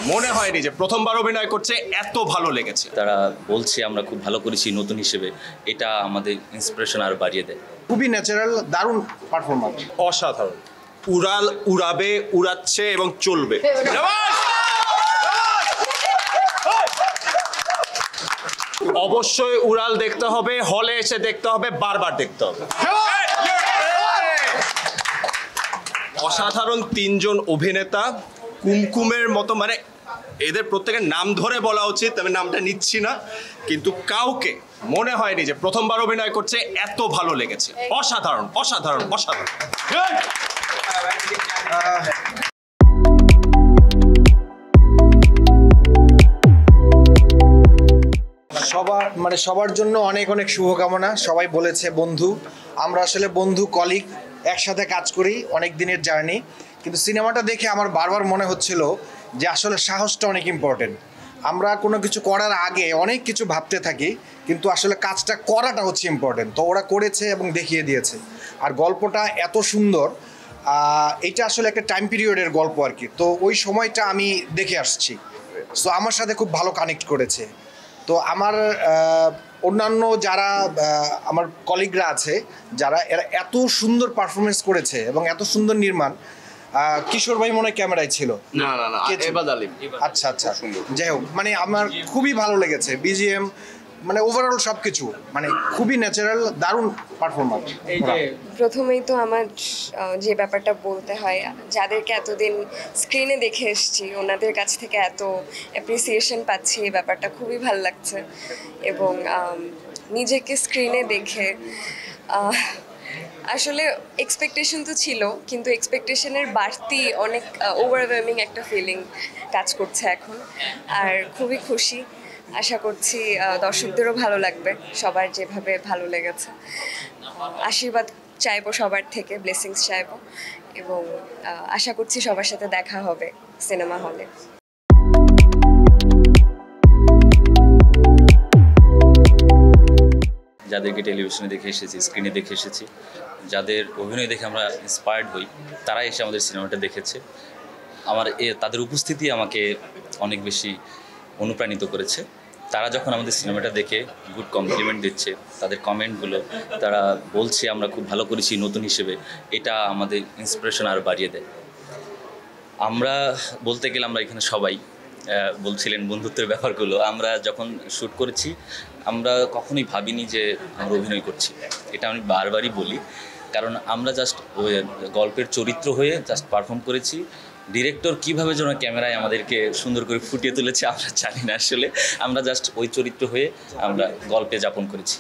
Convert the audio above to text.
মনে হয়নি যে প্রথমবার অভিনয় করছে এত ভালো লেগেছে। তারা বলছে আমরা খুব ভালো করেছি নতুন হিসেবে, এটা আমাদের ইন্সপিরেশন আরো বাড়িয়ে দেয়। খুবই ন্যাচারাল, দারুণ পারফরম্যান্স, অসাধারণ। উড়াল উড়াবে, উড়াচ্ছে এবং চলবে। অবশ্যই উড়াল দেখতে হবে, হলে এসে দেখতে হবে, বারবার দেখতে হবে। অসাধারণ তিনজন অভিনেতা, কুমকুমের মতো, মানে এদের প্রত্যেকের নাম ধরে বলা উচিত, আমি নামটা নিচ্ছি না, কিন্তু কাউকে মনে হয়নি যে প্রথমবার অভিনয় করছে এত ভালো লেগেছে। অসাধারণ অসাধারণ অসাধারণ। সবার জন্য অনেক অনেক শুভকামনা। সবাই বলেছে বন্ধু, আমরা আসলে বন্ধু, কলিগ, একসাথে কাজ করি, অনেক দিনের জার্নি। কিন্তু সিনেমাটা দেখে আমার বারবার মনে হচ্ছিল যে আসলে সাহসটা অনেক ইম্পর্টেন্ট। আমরা কোনো কিছু করার আগে অনেক কিছু ভাবতে থাকি, কিন্তু আসলে কাজটা করাটা হচ্ছে ইম্পর্টেন্ট। তো ওরা করেছে এবং দেখিয়ে দিয়েছে। আর গল্পটা এত সুন্দর, এটা আসলে একটা টাইম পিরিয়ডের গল্প আর কি। তো ওই সময়টা আমি দেখে আসছি, সো আমার সাথে খুব ভালো কানেক্ট করেছে। তো আমার অন্যান্য যারা আমার কলিগরা আছে, যারা এরা এত সুন্দর পারফরমেন্স করেছে এবং এত সুন্দর নির্মাণ। কিশোর ভাই মনে হয় ক্যামেরায় ছিল। না, এবাদ আলিম। আচ্ছা, যাই হোক, মানে আমার খুবই ভালো লেগেছে। বিজিএম, মানে ওভারঅল সব কিছু, মানে খুবই ন্যাচারাল, দারুণ পারফরমেন্স। প্রথমেই তো আমার যে ব্যাপারটা বলতে হয়, যাদেরকে এতদিন স্ক্রিনে দেখে এসেছি ওনাদের কাছ থেকে এত অ্যাপ্রিসিয়েশন পাচ্ছি, এই ব্যাপারটা খুবই ভালো লাগছে। এবং নিজেকে স্ক্রিনে দেখে আসলে এক্সপেকটেশন তো ছিল, কিন্তু এক্সপেকটেশনের বাড়তি অনেক ওভারওয়েলমিং একটা ফিলিং কাজ করছে এখন। আর খুবই খুশি, আশা করছি দর্শকদেরও ভালো লাগবে, সবার যেভাবে ভালো লেগেছে। আশীর্বাদ চাইবো সবার থেকে, ব্লেসিংস চাইবো, এবং আশা করছি সবার সাথে দেখা হবে সিনেমা হলে। যাদেরকে টেলিভিশনে দেখে এসেছি, স্ক্রিনে দেখে এসেছি, যাদের অভিনয় দেখে আমরা ইন্সপায়ার্ড হই, তারাই এসে আমাদের সিনেমাটা দেখেছে। তাদের উপস্থিতি আমাকে অনেক বেশি অনুপ্রাণিত করেছে। তারা যখন আমাদের সিনেমাটা দেখে গুড কমপ্লিমেন্ট দিচ্ছে, তাদের কমেন্টগুলো, তারা বলছে আমরা খুব ভালো করেছি নতুন হিসেবে, এটা আমাদের ইন্সপিরেশন আরও বাড়িয়ে দেয়। আমরা বলতে গেলে আমরা এখানে সবাই বলছিলেন বন্ধুত্বের ব্যাপারগুলো, আমরা যখন শ্যুট করেছি আমরা কখনোই ভাবিনি যে আমরা অভিনয় করছি। এটা আমি বারবারই বলি, কারণ আমরা জাস্ট গল্পের চরিত্র হয়ে জাস্ট পারফর্ম করেছি। ডিরেক্টর কীভাবে যেন ক্যামেরায় আমাদেরকে সুন্দর করে ফুটিয়ে তুলেছে আমরা জানি না, আসলে আমরা জাস্ট ওই চরিত্র হয়ে আমরা গল্পে যাপন করেছি।